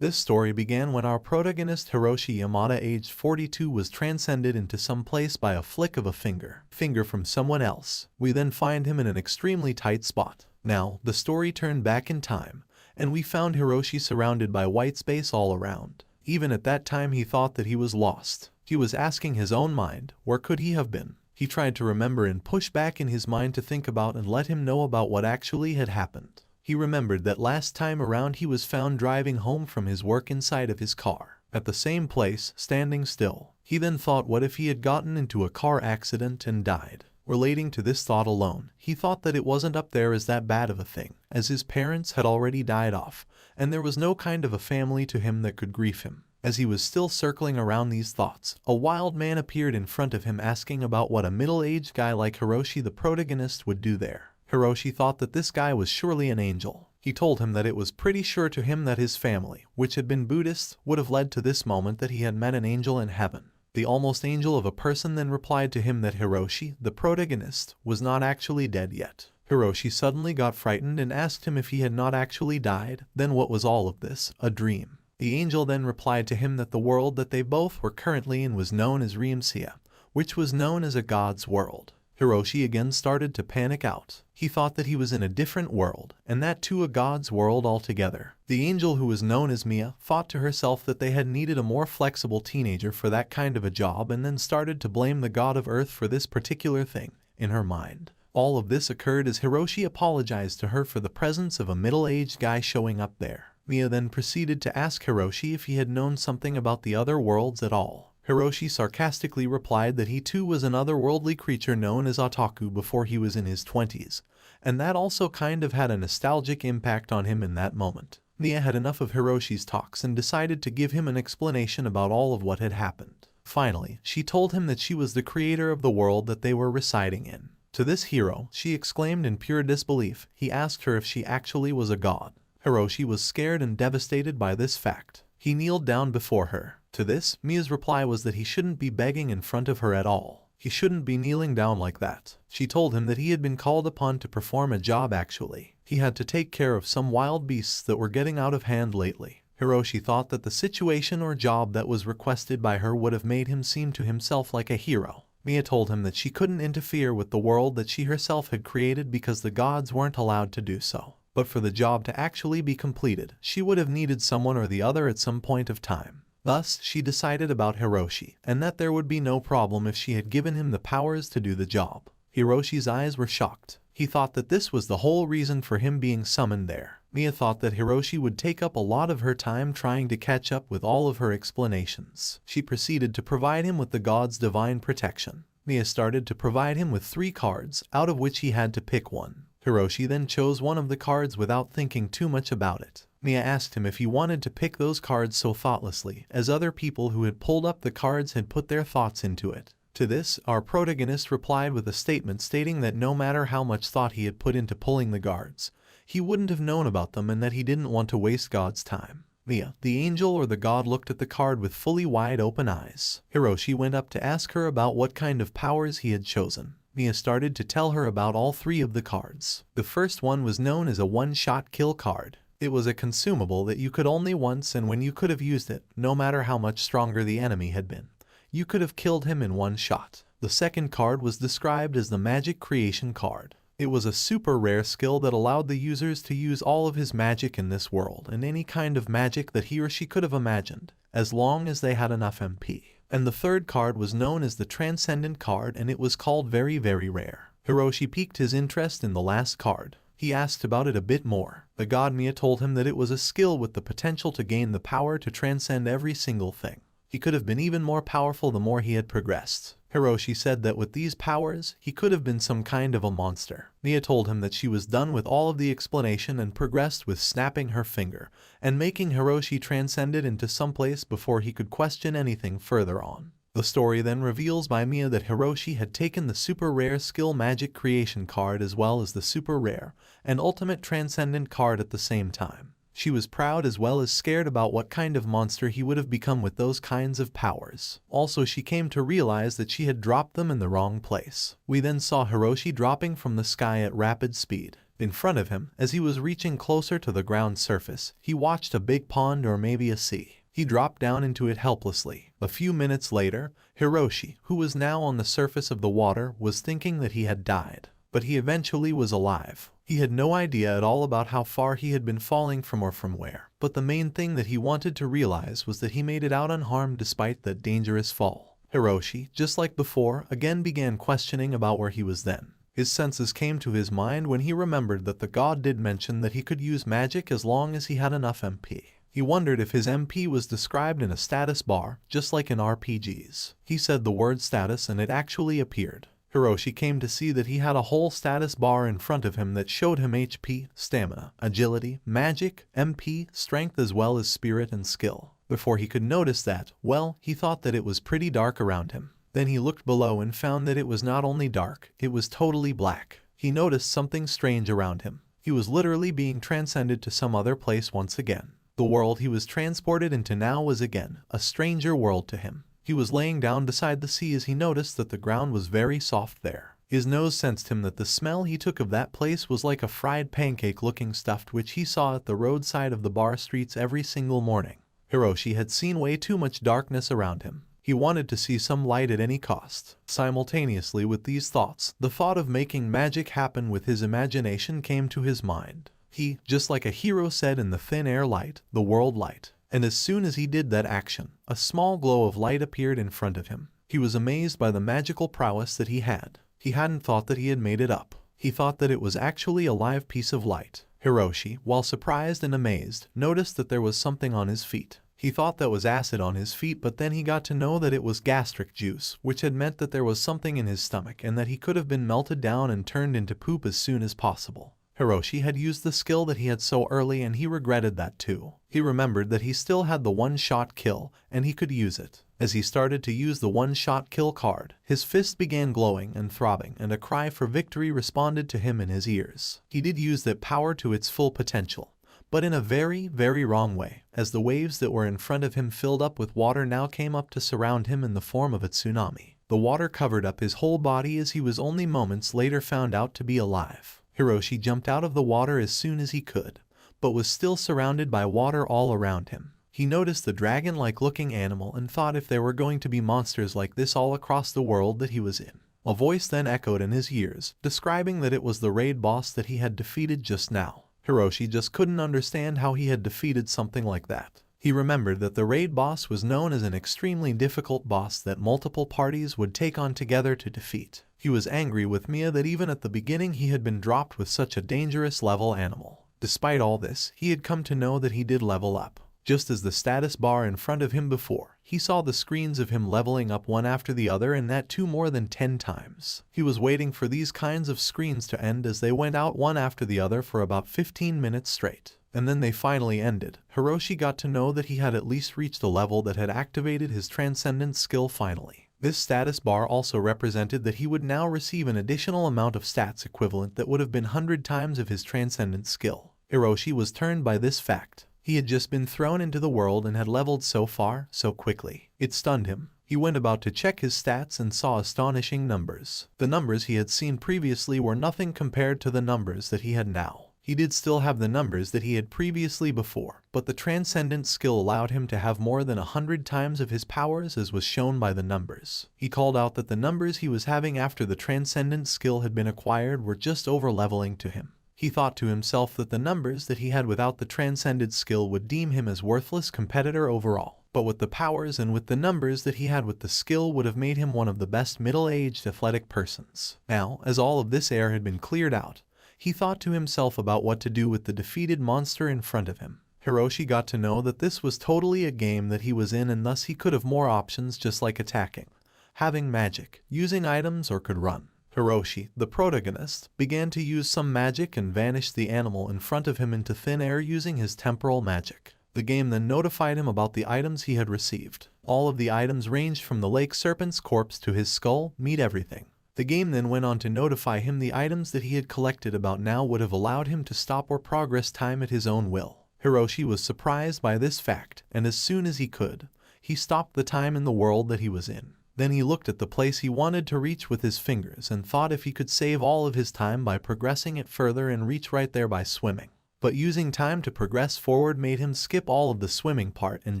This story began when our protagonist Hiroshi Yamada, aged 42, was transcended into some place by a flick of a finger from someone else. We then find him in an extremely tight spot. Now, the story turned back in time, and we found Hiroshi surrounded by white space all around. Even at that time he thought that he was lost. He was asking his own mind, where could he have been? He tried to remember and push back in his mind to think about and let him know about what actually had happened. He remembered that last time around he was found driving home from his work inside of his car, at the same place, standing still. He then thought, what if he had gotten into a car accident and died? Relating to this thought alone, he thought that it wasn't up there as that bad of a thing, as his parents had already died off, and there was no kind of a family to him that could grieve him. As he was still circling around these thoughts, a wild man appeared in front of him asking about what a middle-aged guy like Hiroshi, the protagonist, would do there. Hiroshi thought that this guy was surely an angel. He told him that it was pretty sure to him that his family, which had been Buddhist, would have led to this moment that he had met an angel in heaven. The almost angel of a person then replied to him that Hiroshi, the protagonist, was not actually dead yet. Hiroshi suddenly got frightened and asked him if he had not actually died. Then what was all of this? A dream. The angel then replied to him that the world that they both were currently in was known as Riemsia, which was known as a god's world. Hiroshi again started to panic out. He thought that he was in a different world, and that too a god's world altogether. The angel, who was known as Mia, thought to herself that they had needed a more flexible teenager for that kind of a job, and then started to blame the god of earth for this particular thing. In her mind, all of this occurred as Hiroshi apologized to her for the presence of a middle-aged guy showing up there. Mia then proceeded to ask Hiroshi if he had known something about the other worlds at all. Hiroshi sarcastically replied that he too was an otherworldly creature known as otaku before he was in his 20s, and that also kind of had a nostalgic impact on him in that moment. Mia had enough of Hiroshi's talks and decided to give him an explanation about all of what had happened. Finally, she told him that she was the creator of the world that they were residing in. To this hero, she exclaimed in pure disbelief. He asked her if she actually was a god. Hiroshi was scared and devastated by this fact. He kneeled down before her. To this, Mia's reply was that he shouldn't be begging in front of her at all. He shouldn't be kneeling down like that. She told him that he had been called upon to perform a job actually. He had to take care of some wild beasts that were getting out of hand lately. Hiroshi thought that the situation or job that was requested by her would have made him seem to himself like a hero. Mia told him that she couldn't interfere with the world that she herself had created because the gods weren't allowed to do so. But for the job to actually be completed, she would have needed someone or the other at some point of time. Thus, she decided about Hiroshi, and that there would be no problem if she had given him the powers to do the job. Hiroshi's eyes were shocked. He thought that this was the whole reason for him being summoned there. Mia thought that Hiroshi would take up a lot of her time trying to catch up with all of her explanations. She proceeded to provide him with the god's divine protection. Mia started to provide him with 3 cards, out of which he had to pick one. Hiroshi then chose one of the cards without thinking too much about it. Mia asked him if he wanted to pick those cards so thoughtlessly, as other people who had pulled up the cards had put their thoughts into it. To this, our protagonist replied with a statement stating that no matter how much thought he had put into pulling the cards, he wouldn't have known about them and that he didn't want to waste God's time. Mia, the angel or the god, looked at the card with fully wide open eyes. Hiroshi went up to ask her about what kind of powers he had chosen. Mia started to tell her about all 3 of the cards. The first one was known as a one-shot kill card. It was a consumable that you could only once, and when you could have used it, no matter how much stronger the enemy had been, you could have killed him in one shot. The second card was described as the magic creation card. It was a super rare skill that allowed the users to use all of his magic in this world and any kind of magic that he or she could have imagined, as long as they had enough MP. And the third card was known as the Transcendent card, and it was called very, very rare. Hiroshi piqued his interest in the last card. He asked about it a bit more. The god Mia told him that it was a skill with the potential to gain the power to transcend every single thing. He could have been even more powerful the more he had progressed. Hiroshi said that with these powers, he could have been some kind of a monster. Mia told him that she was done with all of the explanation and progressed with snapping her finger and making Hiroshi transcended into someplace before he could question anything further on. The story then reveals by Mia that Hiroshi had taken the super rare skill magic creation card as well as the super rare and ultimate transcendent card at the same time. She was proud as well as scared about what kind of monster he would have become with those kinds of powers. Also, she came to realize that she had dropped them in the wrong place. We then saw Hiroshi dropping from the sky at rapid speed. In front of him, as he was reaching closer to the ground surface, he watched a big pond or maybe a sea. He dropped down into it helplessly. A few minutes later, Hiroshi, who was now on the surface of the water, was thinking that he had died. But he eventually was alive. He had no idea at all about how far he had been falling from or from where. But the main thing that he wanted to realize was that he made it out unharmed despite that dangerous fall. Hiroshi, just like before, again began questioning about where he was then. His senses came to his mind when he remembered that the god did mention that he could use magic as long as he had enough MP. He wondered if his MP was described in a status bar, just like in RPGs. He said the word status and it actually appeared. Hiroshi came to see that he had a whole status bar in front of him that showed him HP, stamina, agility, magic, MP, strength as well as spirit and skill. Before he could notice that, well, he thought that it was pretty dark around him. Then he looked below and found that it was not only dark, it was totally black. He noticed something strange around him. He was literally being transcended to some other place once again. The world he was transported into now was again a stranger world to him. He was laying down beside the sea as he noticed that the ground was very soft there. His nose sensed him that the smell he took of that place was like a fried pancake-looking stuff which he saw at the roadside of the bar streets every single morning. Hiroshi had seen way too much darkness around him. He wanted to see some light at any cost. Simultaneously with these thoughts, the thought of making magic happen with his imagination came to his mind. He, just like a hero said in the thin air light, the world light. And as soon as he did that action, a small glow of light appeared in front of him. He was amazed by the magical prowess that he had. He hadn't thought that he had made it up. He thought that it was actually a live piece of light. Hiroshi, while surprised and amazed, noticed that there was something on his feet. He thought that was acid on his feet, but then he got to know that it was gastric juice, which had meant that there was something in his stomach and that he could have been melted down and turned into poop as soon as possible. Hiroshi had used the skill that he had so early and he regretted that too. He remembered that he still had the one-shot kill and he could use it. As he started to use the one-shot kill card, his fist began glowing and throbbing and a cry for victory responded to him in his ears. He did use that power to its full potential, but in a very, very wrong way, as the waves that were in front of him filled up with water now came up to surround him in the form of a tsunami. The water covered up his whole body as he was only moments later found out to be alive. Hiroshi jumped out of the water as soon as he could, but was still surrounded by water all around him. He noticed the dragon-like looking animal and thought if there were going to be monsters like this all across the world that he was in. A voice then echoed in his ears, describing that it was the raid boss that he had defeated just now. Hiroshi just couldn't understand how he had defeated something like that. He remembered that the raid boss was known as an extremely difficult boss that multiple parties would take on together to defeat. He was angry with Mia that even at the beginning he had been dropped with such a dangerous level animal. Despite all this, he had come to know that he did level up. Just as the status bar in front of him before, he saw the screens of him leveling up one after the other and that too more than 10 times. He was waiting for these kinds of screens to end as they went out one after the other for about 15 minutes straight. And then they finally ended. Hiroshi got to know that he had at least reached a level that had activated his transcendent skill finally. This status bar also represented that he would now receive an additional amount of stats equivalent that would have been 100 times of his transcendent skill. Hiroshi was turned by this fact. He had just been thrown into the world and had leveled so far, so quickly. It stunned him. He went about to check his stats and saw astonishing numbers. The numbers he had seen previously were nothing compared to the numbers that he had now. He did still have the numbers that he had previously before, but the transcendent skill allowed him to have more than 100 times of his powers as was shown by the numbers. He called out that the numbers he was having after the transcendent skill had been acquired were just over-leveling to him. He thought to himself that the numbers that he had without the transcended skill would deem him as worthless competitor overall, but with the powers and with the numbers that he had with the skill would have made him one of the best middle-aged athletic persons. Now, as all of this air had been cleared out, he thought to himself about what to do with the defeated monster in front of him. Hiroshi got to know that this was totally a game that he was in and thus he could have more options just like attacking, having magic, using items or could run. Hiroshi, the protagonist, began to use some magic and vanished the animal in front of him into thin air using his temporal magic. The game then notified him about the items he had received. All of the items ranged from the lake serpent's corpse to his skull, meat everything. The game then went on to notify him the items that he had collected about now would have allowed him to stop or progress time at his own will. Hiroshi was surprised by this fact, and as soon as he could, he stopped the time in the world that he was in. Then he looked at the place he wanted to reach with his fingers and thought if he could save all of his time by progressing it further and reach right there by swimming. But using time to progress forward made him skip all of the swimming part and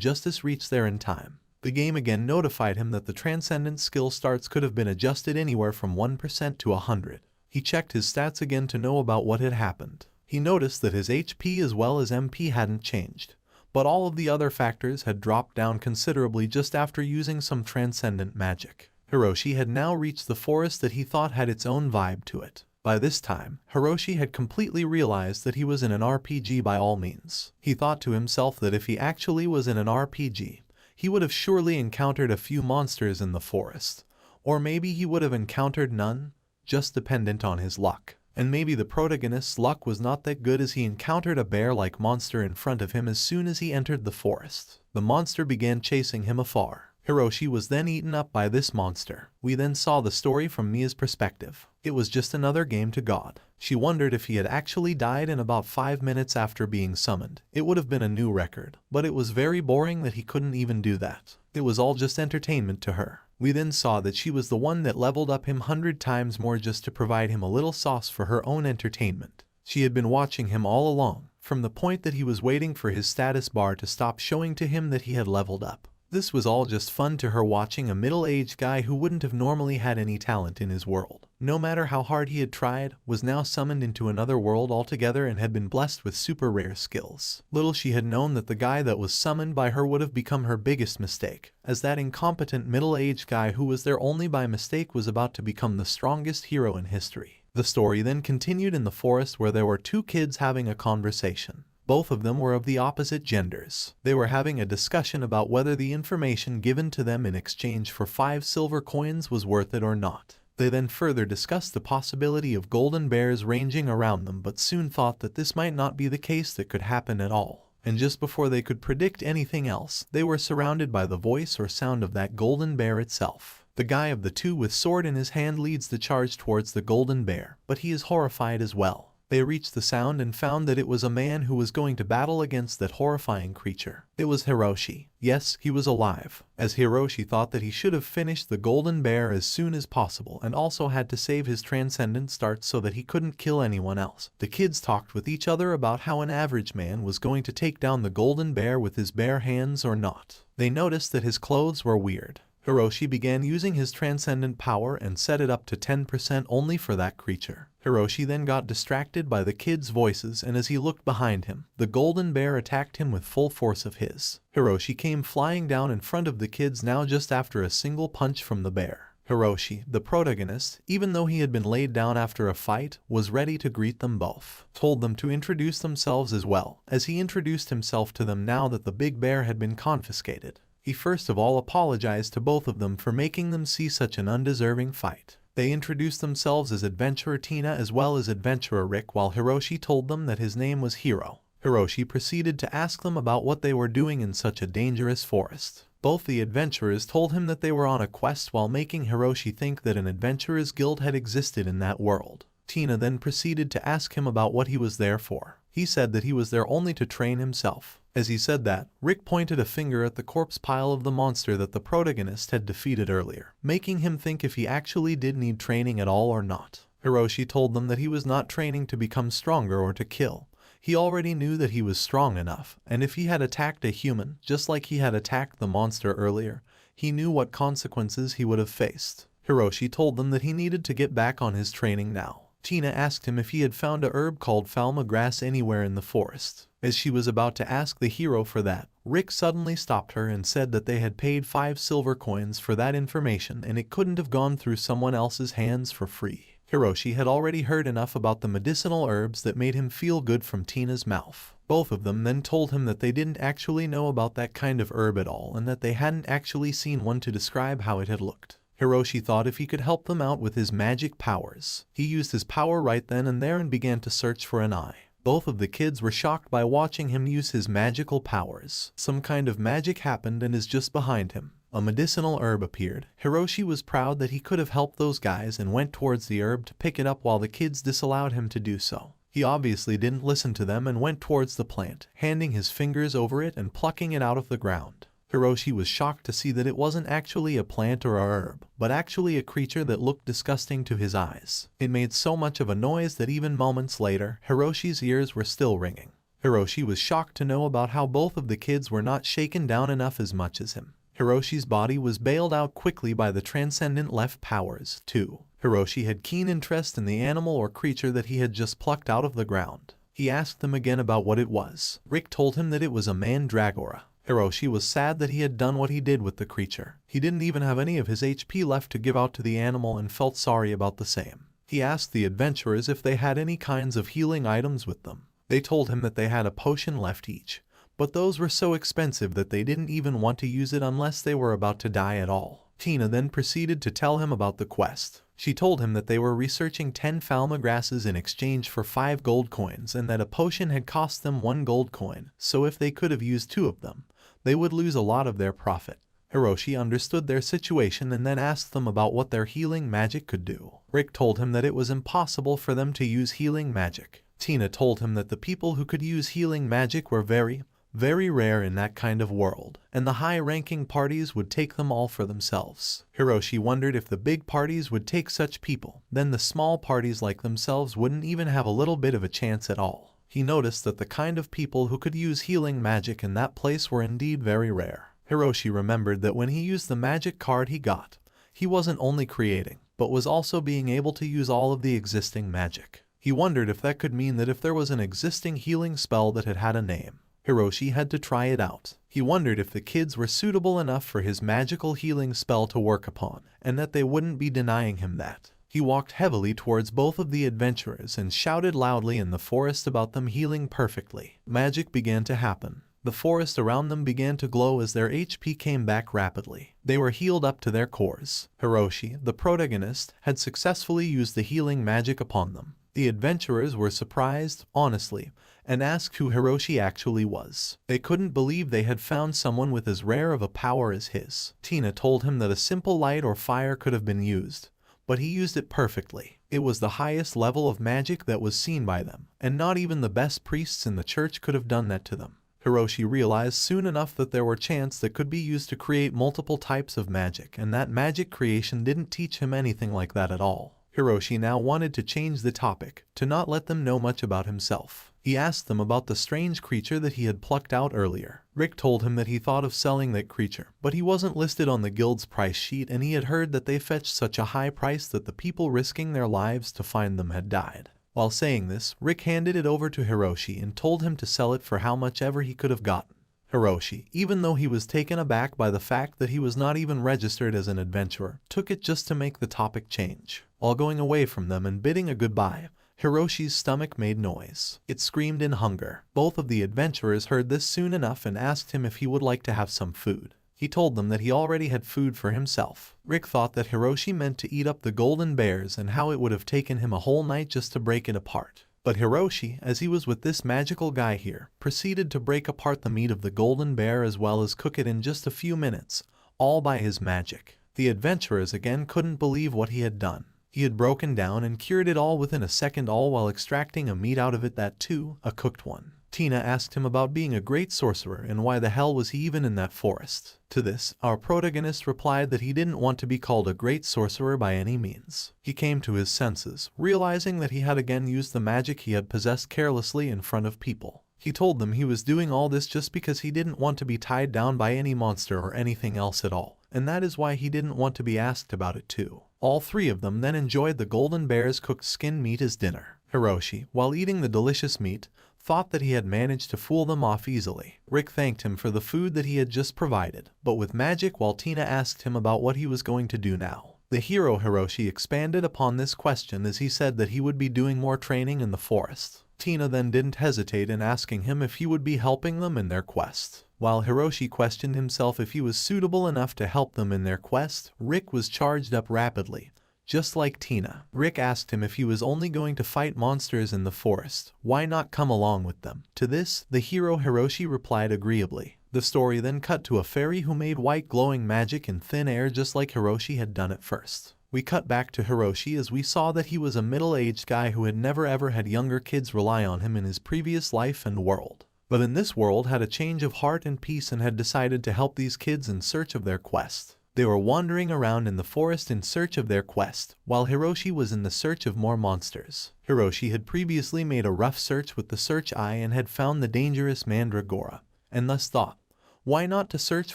just as reach there in time. The game again notified him that the transcendent skill starts could have been adjusted anywhere from 1% to 100. He checked his stats again to know about what had happened. He noticed that his HP as well as MP hadn't changed, but all of the other factors had dropped down considerably just after using some transcendent magic. Hiroshi had now reached the forest that he thought had its own vibe to it. By this time, Hiroshi had completely realized that he was in an RPG by all means. He thought to himself that if he actually was in an RPG, he would have surely encountered a few monsters in the forest. Or maybe he would have encountered none, just dependent on his luck. And maybe the protagonist's luck was not that good as he encountered a bear-like monster in front of him as soon as he entered the forest. The monster began chasing him afar. Hiroshi was then eaten up by this monster. We then saw the story from Mia's perspective. It was just another game to God. She wondered if he had actually died in about 5 minutes after being summoned. It would have been a new record, but it was very boring that he couldn't even do that. It was all just entertainment to her. We then saw that she was the one that leveled up him 100 times more just to provide him a little sauce for her own entertainment. She had been watching him all along, from the point that he was waiting for his status bar to stop showing to him that he had leveled up. This was all just fun to her, watching a middle-aged guy who wouldn't have normally had any talent in his world. No matter how hard he had tried, was now summoned into another world altogether and had been blessed with super rare skills. Little she had known that the guy that was summoned by her would have become her biggest mistake, as that incompetent middle-aged guy who was there only by mistake was about to become the strongest hero in history. The story then continued in the forest where there were two kids having a conversation. Both of them were of the opposite genders. They were having a discussion about whether the information given to them in exchange for 5 silver coins was worth it or not. They then further discussed the possibility of golden bears ranging around them, but soon thought that this might not be the case, that could happen at all. And just before they could predict anything else, they were surrounded by the voice or sound of that golden bear itself. The guy of the two with sword in his hand leads the charge towards the golden bear, but he is horrified as well. They reached the sound and found that it was a man who was going to battle against that horrifying creature. It was Hiroshi. Yes, he was alive, as Hiroshi thought that he should have finished the golden bear as soon as possible and also had to save his transcendent start so that he couldn't kill anyone else. The kids talked with each other about how an average man was going to take down the golden bear with his bare hands or not. They noticed that his clothes were weird. Hiroshi began using his transcendent power and set it up to 10% only for that creature. Hiroshi then got distracted by the kids' voices, and as he looked behind him, the golden bear attacked him with full force of his. Hiroshi came flying down in front of the kids now just after a single punch from the bear. Hiroshi, the protagonist, even though he had been laid down after a fight, was ready to greet them both. Told them to introduce themselves as well, as he introduced himself to them now that the big bear had been confiscated. He first of all apologized to both of them for making them see such an undeserving fight. They introduced themselves as Adventurer Tina as well as Adventurer Rick, while Hiroshi told them that his name was Hiro. Hiroshi proceeded to ask them about what they were doing in such a dangerous forest. Both the adventurers told him that they were on a quest, while making Hiroshi think that an adventurers guild had existed in that world. Tina then proceeded to ask him about what he was there for. He said that he was there only to train himself. As he said that, Rick pointed a finger at the corpse pile of the monster that the protagonist had defeated earlier, making him think if he actually did need training at all or not. Hiroshi told them that he was not training to become stronger or to kill. He already knew that he was strong enough, and if he had attacked a human, just like he had attacked the monster earlier, he knew what consequences he would have faced. Hiroshi told them that he needed to get back on his training now. Tina asked him if he had found a herb called falma grass anywhere in the forest. As she was about to ask the hero for that, Rick suddenly stopped her and said that they had paid 5 silver coins for that information and it couldn't have gone through someone else's hands for free. Hiroshi had already heard enough about the medicinal herbs that made him feel good from Tina's mouth. Both of them then told him that they didn't actually know about that kind of herb at all and that they hadn't actually seen one to describe how it had looked. Hiroshi thought if he could help them out with his magic powers. He used his power right then and there and began to search for an eye. Both of the kids were shocked by watching him use his magical powers. Some kind of magic happened and is just behind him. A medicinal herb appeared. Hiroshi was proud that he could have helped those guys and went towards the herb to pick it up while the kids disallowed him to do so. He obviously didn't listen to them and went towards the plant, handing his fingers over it and plucking it out of the ground. Hiroshi was shocked to see that it wasn't actually a plant or a herb, but actually a creature that looked disgusting to his eyes. It made so much of a noise that even moments later, Hiroshi's ears were still ringing. Hiroshi was shocked to know about how both of the kids were not shaken down enough as much as him. Hiroshi's body was bailed out quickly by the transcendent left powers, too. Hiroshi had keen interest in the animal or creature that he had just plucked out of the ground. He asked them again about what it was. Rick told him that it was a mandragora. Hiroshi was sad that he had done what he did with the creature. He didn't even have any of his HP left to give out to the animal and felt sorry about the same. He asked the adventurers if they had any kinds of healing items with them. They told him that they had a potion left each, but those were so expensive that they didn't even want to use it unless they were about to die at all. Tina then proceeded to tell him about the quest. She told him that they were researching 10 falma grasses in exchange for 5 gold coins and that a potion had cost them 1 gold coin, so if they could have used 2 of them, they would lose a lot of their profit. Hiroshi understood their situation and then asked them about what their healing magic could do. Rick told him that it was impossible for them to use healing magic. Tina told him that the people who could use healing magic were very rare in that kind of world, and the high-ranking parties would take them all for themselves. Hiroshi wondered if the big parties would take such people, then the small parties like themselves wouldn't even have a little bit of a chance at all. He noticed that the kind of people who could use healing magic in that place were indeed very rare. Hiroshi remembered that when he used the magic card he got, he wasn't only creating, but was also being able to use all of the existing magic. He wondered if that could mean that if there was an existing healing spell that had a name, Hiroshi had to try it out. He wondered if the kids were suitable enough for his magical healing spell to work upon, and that they wouldn't be denying him that. He walked heavily towards both of the adventurers and shouted loudly in the forest about them healing perfectly. Magic began to happen. The forest around them began to glow as their HP came back rapidly. They were healed up to their cores. Hiroshi, the protagonist, had successfully used the healing magic upon them. The adventurers were surprised, honestly, and asked who Hiroshi actually was. They couldn't believe they had found someone with as rare of a power as his. Tina told him that a simple light or fire could have been used, but he used it perfectly. It was the highest level of magic that was seen by them, and not even the best priests in the church could have done that to them. Hiroshi realized soon enough that there were chants that could be used to create multiple types of magic, and that magic creation didn't teach him anything like that at all. Hiroshi now wanted to change the topic, to not let them know much about himself. He asked them about the strange creature that he had plucked out earlier. Rick told him that he thought of selling that creature, but he wasn't listed on the guild's price sheet and he had heard that they fetched such a high price that the people risking their lives to find them had died. While saying this, Rick handed it over to Hiroshi and told him to sell it for how much ever he could have gotten. Hiroshi, even though he was taken aback by the fact that he was not even registered as an adventurer, took it just to make the topic change. While going away from them and bidding a goodbye, Hiroshi's stomach made noise. It screamed in hunger. Both of the adventurers heard this soon enough and asked him if he would like to have some food. He told them that he already had food for himself. Rick thought that Hiroshi meant to eat up the golden bears and how it would have taken him a whole night just to break it apart. But Hiroshi, as he was with this magical guy here, proceeded to break apart the meat of the golden bear as well as cook it in just a few minutes, all by his magic. The adventurers again couldn't believe what he had done. He had broken down and cured it all within a second, all while extracting a meat out of it, that too, a cooked one. Tina asked him about being a great sorcerer and why the hell was he even in that forest. To this, our protagonist replied that he didn't want to be called a great sorcerer by any means. He came to his senses, realizing that he had again used the magic he had possessed carelessly in front of people. He told them he was doing all this just because he didn't want to be tied down by any monster or anything else at all, and that is why he didn't want to be asked about it too. All three of them then enjoyed the golden bear's cooked skin meat as dinner. Hiroshi, while eating the delicious meat, thought that he had managed to fool them off easily. Rick thanked him for the food that he had just provided, but with magic, while Tina asked him about what he was going to do now. The hero Hiroshi expanded upon this question as he said that he would be doing more training in the forest. Tina then didn't hesitate in asking him if he would be helping them in their quest. While Hiroshi questioned himself if he was suitable enough to help them in their quest, Rick was charged up rapidly. Just like Tina, Rick asked him if he was only going to fight monsters in the forest, why not come along with them? To this, the hero Hiroshi replied agreeably. The story then cut to a fairy who made white glowing magic in thin air just like Hiroshi had done at first. We cut back to Hiroshi as we saw that he was a middle-aged guy who had never ever had younger kids rely on him in his previous life and world. but in this world had a change of heart and peace and had decided to help these kids in search of their quest. They were wandering around in the forest in search of their quest, while Hiroshi was in the search of more monsters. Hiroshi had previously made a rough search with the search eye and had found the dangerous mandragora, and thus thought, why not to search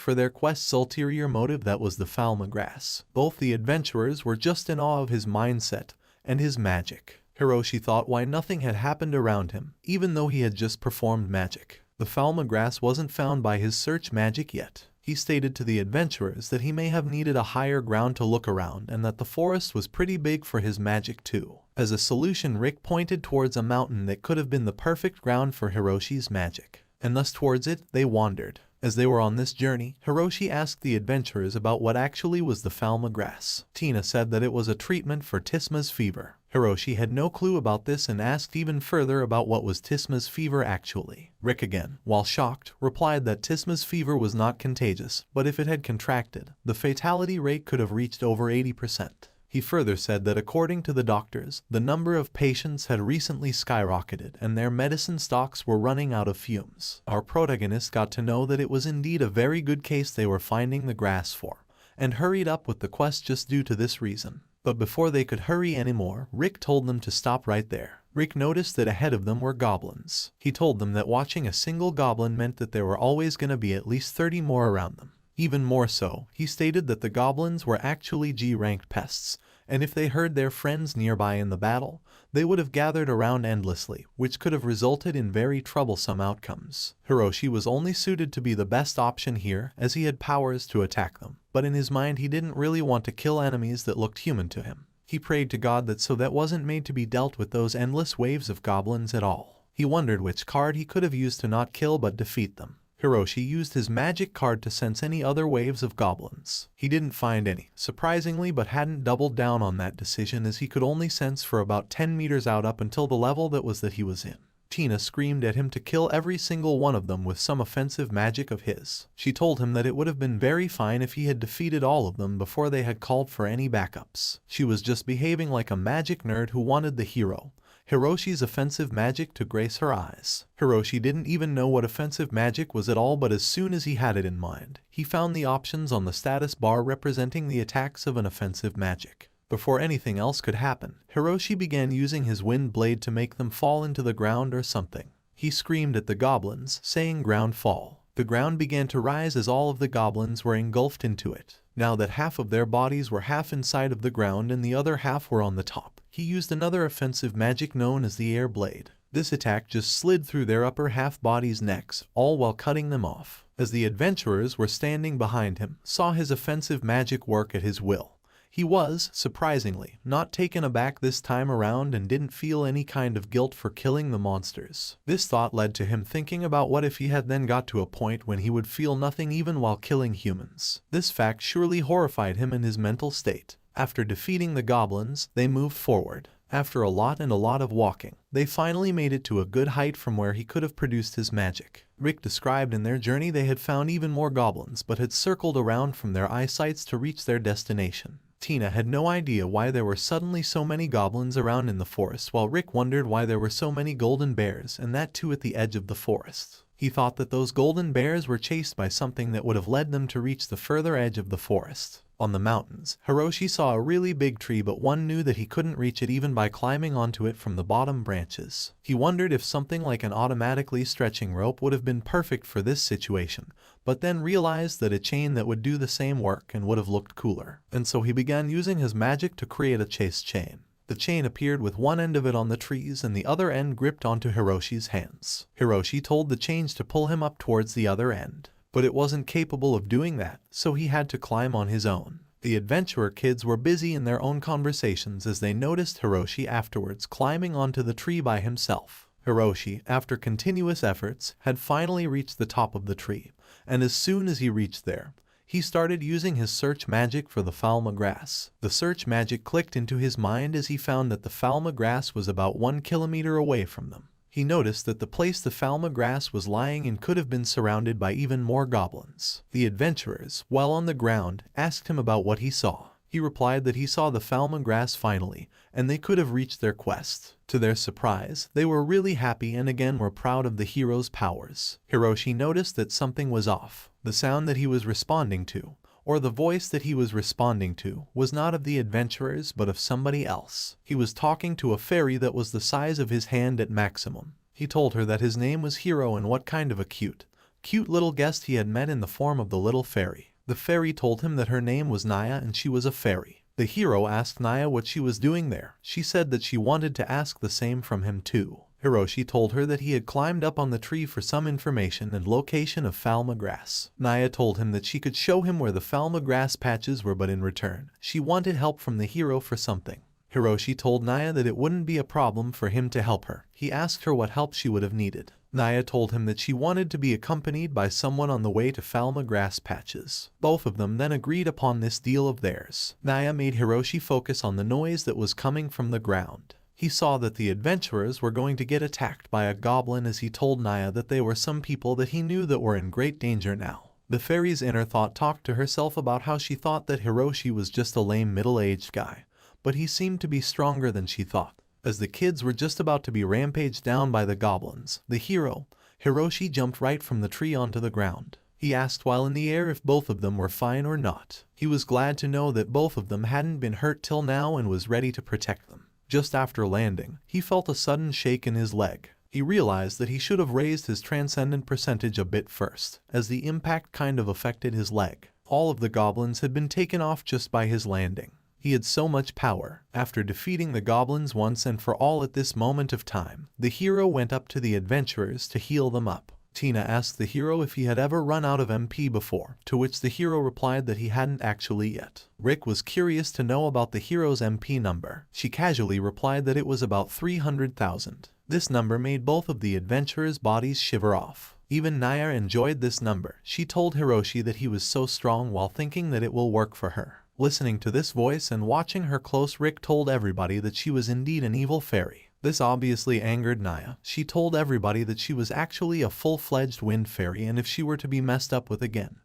for their quest's ulterior motive, that was the Falma grass. Both the adventurers were just in awe of his mindset and his magic. Hiroshi thought why nothing had happened around him, even though he had just performed magic. The Falma grass wasn't found by his search magic yet. He stated to the adventurers that he may have needed a higher ground to look around and that the forest was pretty big for his magic too. As a solution, Rick pointed towards a mountain that could have been the perfect ground for Hiroshi's magic, and thus towards it they wandered. As they were on this journey, Hiroshi asked the adventurers about what actually was the Falma grass. Tina said that it was a treatment for Tisma's fever. Hiroshi had no clue about this and asked even further about what was Tisma's fever actually. Rick again, while shocked, replied that Tisma's fever was not contagious, but if it had contracted, the fatality rate could have reached over 80%. He further said that according to the doctors, the number of patients had recently skyrocketed and their medicine stocks were running out of fumes. Our protagonist got to know that it was indeed a very good case they were finding the grass for, and hurried up with the quest just due to this reason. But before they could hurry anymore, Rick told them to stop right there. Rick noticed that ahead of them were goblins. He told them that watching a single goblin meant that there were always going to be at least 30 more around them. Even more so, he stated that the goblins were actually G-ranked pests, and if they heard their friends nearby in the battle, they would have gathered around endlessly, which could have resulted in very troublesome outcomes. Hiroshi was only suited to be the best option here, as he had powers to attack them, but in his mind he didn't really want to kill enemies that looked human to him. He prayed to God that so that wasn't made to be dealt with those endless waves of goblins at all. He wondered which card he could have used to not kill but defeat them. Hiroshi used his magic card to sense any other waves of goblins. He didn't find any, surprisingly, but hadn't doubled down on that decision as he could only sense for about 10 meters out up until the level that he was in. Tina screamed at him to kill every single one of them with some offensive magic of his. She told him that it would have been very fine if he had defeated all of them before they had called for any backups. She was just behaving like a magic nerd who wanted the hero, Hiroshi's offensive magic, to grace her eyes. Hiroshi didn't even know what offensive magic was at all, but as soon as he had it in mind, he found the options on the status bar representing the attacks of an offensive magic. Before anything else could happen, Hiroshi began using his wind blade to make them fall into the ground or something. He screamed at the goblins, saying ground fall. The ground began to rise as all of the goblins were engulfed into it. Now that half of their bodies were half inside of the ground and the other half were on the top, he used another offensive magic known as the air blade. This attack just slid through their upper half bodies' necks, all while cutting them off. As the adventurers were standing behind him, saw his offensive magic work at his will. He was, surprisingly, not taken aback this time around and didn't feel any kind of guilt for killing the monsters. This thought led to him thinking about what if he had then got to a point when he would feel nothing even while killing humans. This fact surely horrified him in his mental state. After defeating the goblins, they moved forward. After a lot of walking, they finally made it to a good height from where he could have produced his magic. Rick described in their journey they had found even more goblins but had circled around from their eyesights to reach their destination. Tina had no idea why there were suddenly so many goblins around in the forest, while Rick wondered why there were so many golden bears, and that too at the edge of the forest. He thought that those golden bears were chased by something that would have led them to reach the further edge of the forest. On the mountains, Hiroshi saw a really big tree, but one knew that he couldn't reach it even by climbing onto it from the bottom branches. He wondered if something like an automatically stretching rope would have been perfect for this situation, but then realized that a chain that would do the same work and would have looked cooler. And so he began using his magic to create a chase chain. The chain appeared with one end of it on the trees and the other end gripped onto Hiroshi's hands. Hiroshi told the chains to pull him up towards the other end, but it wasn't capable of doing that, so he had to climb on his own. The adventurer kids were busy in their own conversations as they noticed Hiroshi afterwards climbing onto the tree by himself. Hiroshi, after continuous efforts, had finally reached the top of the tree, and as soon as he reached there, he started using his search magic for the Falma grass. The search magic clicked into his mind as he found that the Falma grass was about 1 kilometer away from them. He noticed that the place the Falma grass was lying in could have been surrounded by even more goblins. The adventurers, while on the ground, asked him about what he saw. He replied that he saw the Falma grass finally, and they could have reached their quest. To their surprise, they were really happy and again were proud of the hero's powers. Hiroshi noticed that something was off. The sound that he was responding to, or the voice that he was responding to, was not of the adventurers but of somebody else. He was talking to a fairy that was the size of his hand at maximum. He told her that his name was Hiro and what kind of a cute little guest he had met in the form of the little fairy. The fairy told him that her name was Naya and she was a fairy. The hero asked Naya what she was doing there. She said that she wanted to ask the same from him too. Hiroshi told her that he had climbed up on the tree for some information and location of Falma grass. Naya told him that she could show him where the Falma grass patches were, but in return, she wanted help from the hero for something. Hiroshi told Naya that it wouldn't be a problem for him to help her. He asked her what help she would have needed. Naya told him that she wanted to be accompanied by someone on the way to Falma grass patches. Both of them then agreed upon this deal of theirs. Naya made Hiroshi focus on the noise that was coming from the ground. He saw that the adventurers were going to get attacked by a goblin as he told Naya that they were some people that he knew that were in great danger now. The fairy's inner thought talked to herself about how she thought that Hiroshi was just a lame middle-aged guy, but he seemed to be stronger than she thought. As the kids were just about to be rampaged down by the goblins, the hero, Hiroshi, jumped right from the tree onto the ground. He asked while in the air if both of them were fine or not. He was glad to know that both of them hadn't been hurt till now and was ready to protect them. Just after landing, he felt a sudden shake in his leg. He realized that he should have raised his transcendent percentage a bit first, as the impact kind of affected his leg. All of the goblins had been taken off just by his landing. He had so much power. After defeating the goblins once and for all at this moment of time, the hero went up to the adventurers to heal them up. Tina asked the hero if he had ever run out of MP before, to which the hero replied that he hadn't actually yet. Rick was curious to know about the hero's MP number. She casually replied that it was about 300,000. This number made both of the adventurers' bodies shiver off. Even Naya enjoyed this number. She told Hiroshi that he was so strong while thinking that it will work for her. Listening to this voice and watching her close, Rick told everybody that she was indeed an evil fairy. This obviously angered Naya. She told everybody that she was actually a full-fledged wind fairy, and if she were to be messed up with again,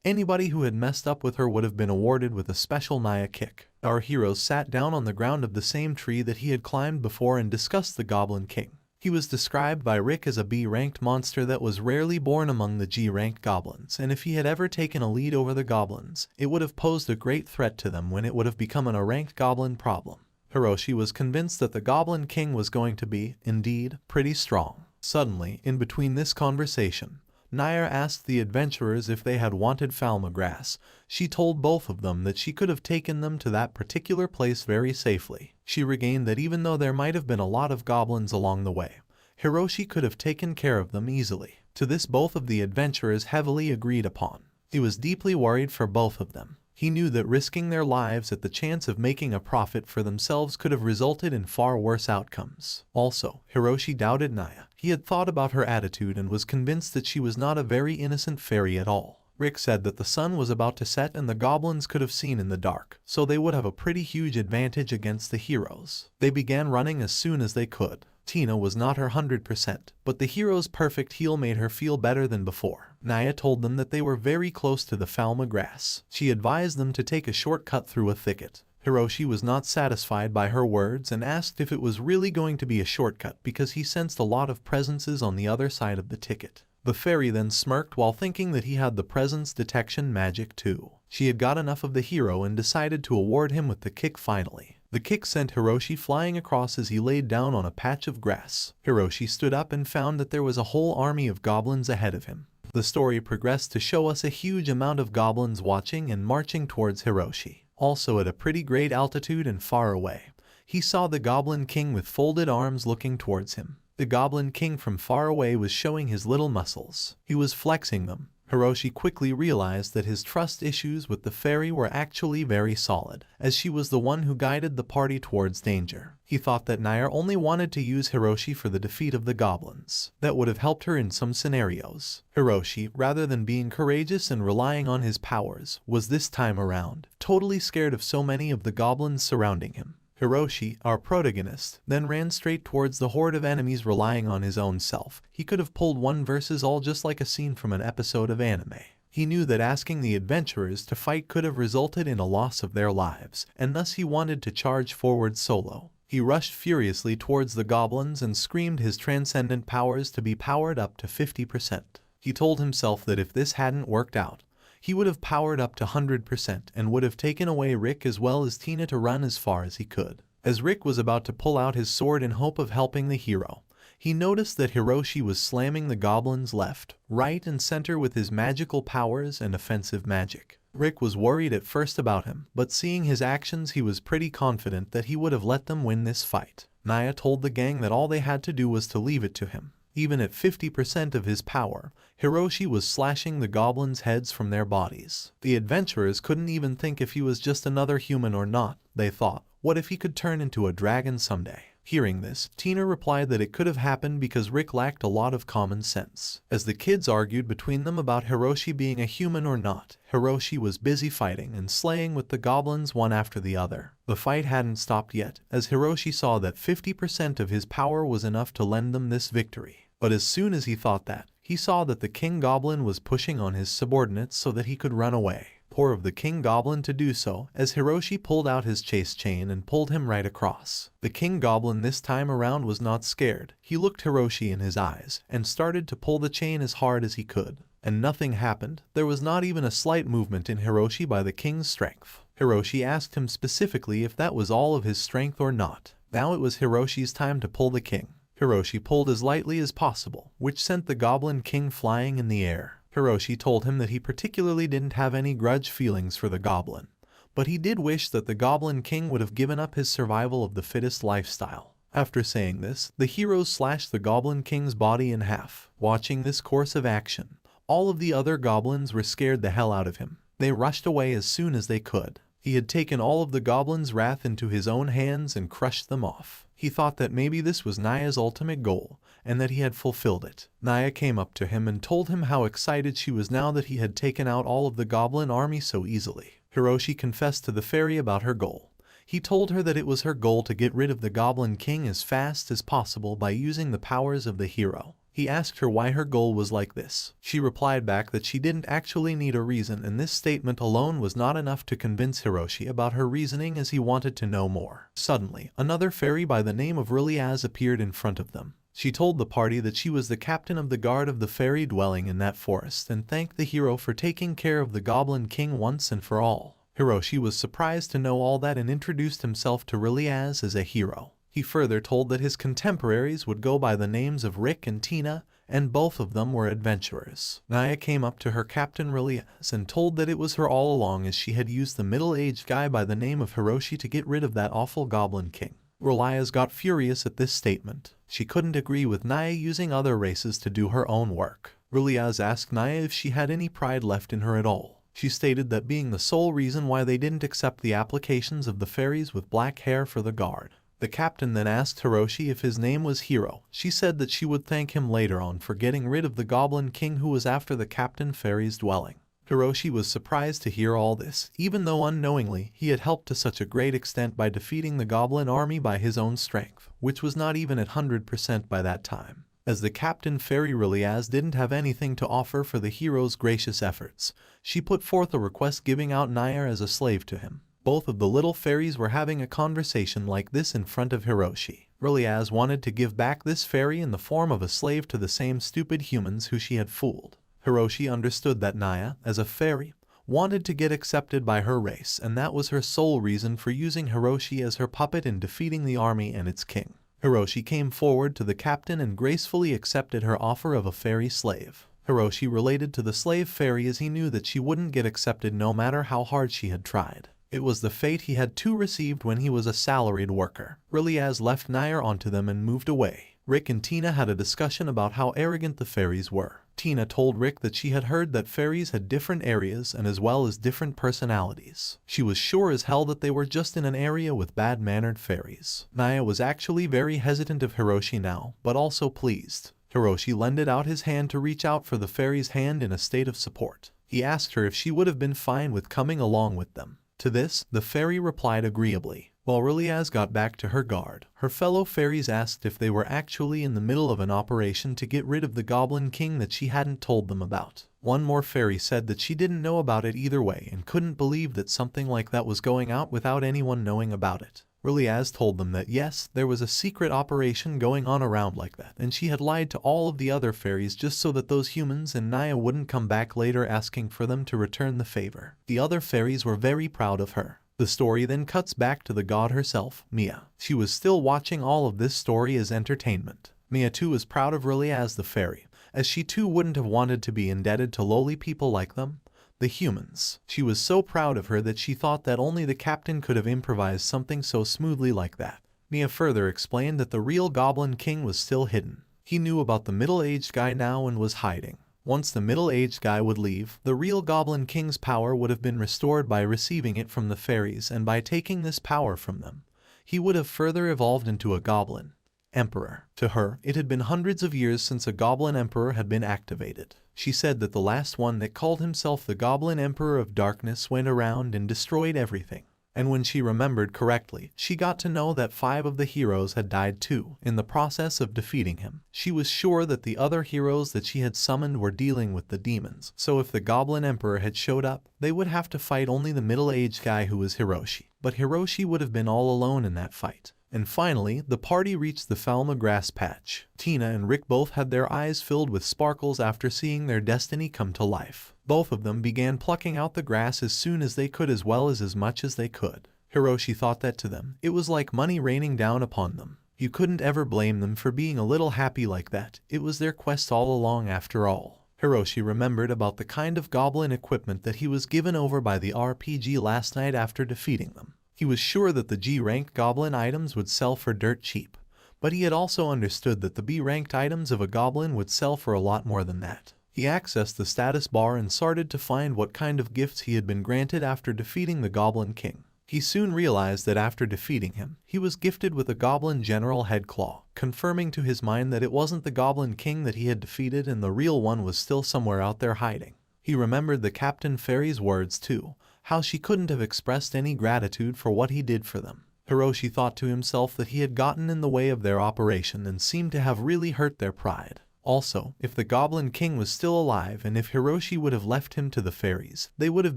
anybody who had messed up with her would have been awarded with a special Naya kick. Our heroes sat down on the ground of the same tree that he had climbed before and discussed the Goblin King. He was described by Rick as a B-ranked monster that was rarely born among the G-ranked goblins, and if he had ever taken a lead over the goblins, it would have posed a great threat to them when it would have become an A-ranked goblin problem. Hiroshi was convinced that the Goblin King was going to be, indeed, pretty strong. Suddenly, in between this conversation, Naya asked the adventurers if they had wanted Falma grass. She told both of them that she could have taken them to that particular place very safely. She regained that even though there might have been a lot of goblins along the way, Hiroshi could have taken care of them easily. To this both of the adventurers heavily agreed upon. He was deeply worried for both of them. He knew that risking their lives at the chance of making a profit for themselves could have resulted in far worse outcomes. Also, Hiroshi doubted Naya. He had thought about her attitude and was convinced that she was not a very innocent fairy at all. Rick said that the sun was about to set and the goblins could have seen in the dark, so they would have a pretty huge advantage against the heroes. They began running as soon as they could. Tina was not her 100%, but the hero's perfect heal made her feel better than before. Naya told them that they were very close to the Falma grass. She advised them to take a shortcut through a thicket. Hiroshi was not satisfied by her words and asked if it was really going to be a shortcut because he sensed a lot of presences on the other side of the thicket. The fairy then smirked while thinking that he had the presence detection magic too. She had got enough of the hero and decided to award him with the kick finally. The kick sent Hiroshi flying across as he laid down on a patch of grass. Hiroshi stood up and found that there was a whole army of goblins ahead of him. The story progressed to show us a huge amount of goblins watching and marching towards Hiroshi. Also at a pretty great altitude and far away, he saw the Goblin King with folded arms looking towards him. The Goblin King from far away was showing his little muscles. He was flexing them. Hiroshi quickly realized that his trust issues with the fairy were actually very solid, as she was the one who guided the party towards danger. He thought that Naya only wanted to use Hiroshi for the defeat of the goblins. That would have helped her in some scenarios. Hiroshi, rather than being courageous and relying on his powers, was this time around totally scared of so many of the goblins surrounding him. Hiroshi, our protagonist, then ran straight towards the horde of enemies relying on his own self. He could have pulled one versus all just like a scene from an episode of anime. He knew that asking the adventurers to fight could have resulted in a loss of their lives, and thus he wanted to charge forward solo. He rushed furiously towards the goblins and screamed his transcendent powers to be powered up to 50%. He told himself that if this hadn't worked out, he would have powered up to 100% and would have taken away Rick as well as Tina to run as far as he could. As Rick was about to pull out his sword in hope of helping the hero, he noticed that Hiroshi was slamming the goblins left, right and center with his magical powers and offensive magic. Rick was worried at first about him, but seeing his actions he was pretty confident that he would have let them win this fight. Naya told the gang that all they had to do was to leave it to him. Even at 50% of his power, Hiroshi was slashing the goblins' heads from their bodies. The adventurers couldn't even think if he was just another human or not. They thought, what if he could turn into a dragon someday? Hearing this, Tina replied that it could have happened because Rick lacked a lot of common sense. As the kids argued between them about Hiroshi being a human or not, Hiroshi was busy fighting and slaying with the goblins one after the other. The fight hadn't stopped yet, as Hiroshi saw that 50% of his power was enough to lend them this victory. But as soon as he thought that, he saw that the King Goblin was pushing on his subordinates so that he could run away. Poor of the King Goblin to do so, as Hiroshi pulled out his chase chain and pulled him right across. The King Goblin this time around was not scared. He looked Hiroshi in his eyes and started to pull the chain as hard as he could. And nothing happened. There was not even a slight movement in Hiroshi by the King's strength. Hiroshi asked him specifically if that was all of his strength or not. Now it was Hiroshi's time to pull the king. Hiroshi pulled as lightly as possible, which sent the Goblin King flying in the air. Hiroshi told him that he particularly didn't have any grudge feelings for the goblin, but he did wish that the Goblin King would have given up his survival of the fittest lifestyle. After saying this, the heroes slashed the Goblin King's body in half. Watching this course of action, all of the other goblins were scared the hell out of him. They rushed away as soon as they could. He had taken all of the goblins' wrath into his own hands and crushed them off. He thought that maybe this was Naya's ultimate goal, and that he had fulfilled it. Naya came up to him and told him how excited she was now that he had taken out all of the goblin army so easily. Hiroshi confessed to the fairy about her goal. He told her that it was her goal to get rid of the Goblin King as fast as possible by using the powers of the hero. He asked her why her goal was like this. She replied back that she didn't actually need a reason, and this statement alone was not enough to convince Hiroshi about her reasoning, as he wanted to know more. Suddenly, another fairy by the name of Riliaz appeared in front of them. She told the party that she was the captain of the guard of the fairy dwelling in that forest and thanked the hero for taking care of the Goblin King once and for all. Hiroshi was surprised to know all that and introduced himself to Riliaz as a hero. He further told that his contemporaries would go by the names of Rick and Tina, and both of them were adventurers. Naya came up to her Captain Riliaz and told that it was her all along, as she had used the middle-aged guy by the name of Hiroshi to get rid of that awful Goblin King. Riliaz got furious at this statement. She couldn't agree with Naya using other races to do her own work. Riliaz asked Naya if she had any pride left in her at all. She stated that being the sole reason why they didn't accept the applications of the fairies with black hair for the guard. The captain then asked Hiroshi if his name was Hero. She said that she would thank him later on for getting rid of the Goblin King who was after the Captain Fairy's dwelling. Hiroshi was surprised to hear all this, even though unknowingly he had helped to such a great extent by defeating the Goblin army by his own strength, which was not even at 100% by that time. As the Captain Fairy Riliaz didn't have anything to offer for the hero's gracious efforts, she put forth a request giving out Naya as a slave to him. Both of the little fairies were having a conversation like this in front of Hiroshi. Riliaz wanted to give back this fairy in the form of a slave to the same stupid humans who she had fooled. Hiroshi understood that Naya, as a fairy, wanted to get accepted by her race, and that was her sole reason for using Hiroshi as her puppet in defeating the army and its king. Hiroshi came forward to the captain and gracefully accepted her offer of a fairy slave. Hiroshi related to the slave fairy as he knew that she wouldn't get accepted no matter how hard she had tried. It was the fate he had too received when he was a salaried worker. Riliaz left Naya onto them and moved away. Rick and Tina had a discussion about how arrogant the fairies were. Tina told Rick that she had heard that fairies had different areas and as well as different personalities. She was sure as hell that they were just in an area with bad-mannered fairies. Naya was actually very hesitant of Hiroshi now, but also pleased. Hiroshi lended out his hand to reach out for the fairy's hand in a state of support. He asked her if she would have been fine with coming along with them. To this, the fairy replied agreeably. While Riliaz got back to her guard, her fellow fairies asked if they were actually in the middle of an operation to get rid of the Goblin King that she hadn't told them about. One more fairy said that she didn't know about it either way and couldn't believe that something like that was going out without anyone knowing about it. Isekai'd told them that yes, there was a secret operation going on around like that, and she had lied to all of the other fairies just so that those humans and Naya wouldn't come back later asking for them to return the favor. The other fairies were very proud of her. The story then cuts back to the god herself, Mia. She was still watching all of this story as entertainment. Mia too was proud of Isekai'd the fairy, as she too wouldn't have wanted to be indebted to lowly people like them, the humans. She was so proud of her that she thought that only the captain could have improvised something so smoothly like that. Mia further explained that the real Goblin King was still hidden. He knew about the middle-aged guy now and was hiding. Once the middle-aged guy would leave, the real Goblin King's power would have been restored by receiving it from the fairies, and by taking this power from them, he would have further evolved into a goblin emperor. To her, it had been hundreds of years since a goblin emperor had been activated. She said that the last one that called himself the Goblin Emperor of Darkness went around and destroyed everything. And when she remembered correctly, she got to know that 5 of the heroes had died too in the process of defeating him. She was sure that the other heroes that she had summoned were dealing with the demons, so if the Goblin Emperor had showed up, they would have to fight only the middle-aged guy who was Hiroshi. But Hiroshi would have been all alone in that fight. And finally, the party reached the Falma grass patch. Tina and Rick both had their eyes filled with sparkles after seeing their destiny come to life. Both of them began plucking out the grass as soon as they could, as well as much as they could. Hiroshi thought that to them, it was like money raining down upon them. You couldn't ever blame them for being a little happy like that. It was their quest all along after all. Hiroshi remembered about the kind of goblin equipment that he was given over by the RPG last night after defeating them. He was sure that the G-ranked goblin items would sell for dirt cheap, but he had also understood that the B-ranked items of a goblin would sell for a lot more than that. He accessed the status bar and started to find what kind of gifts he had been granted after defeating the Goblin King. He soon realized that after defeating him, he was gifted with a Goblin General Head Claw, confirming to his mind that it wasn't the Goblin King that he had defeated and the real one was still somewhere out there hiding. He remembered the Captain Fairy's words too, how she couldn't have expressed any gratitude for what he did for them. Hiroshi thought to himself that he had gotten in the way of their operation and seemed to have really hurt their pride. Also, if the Goblin King was still alive and if Hiroshi would have left him to the fairies, they would have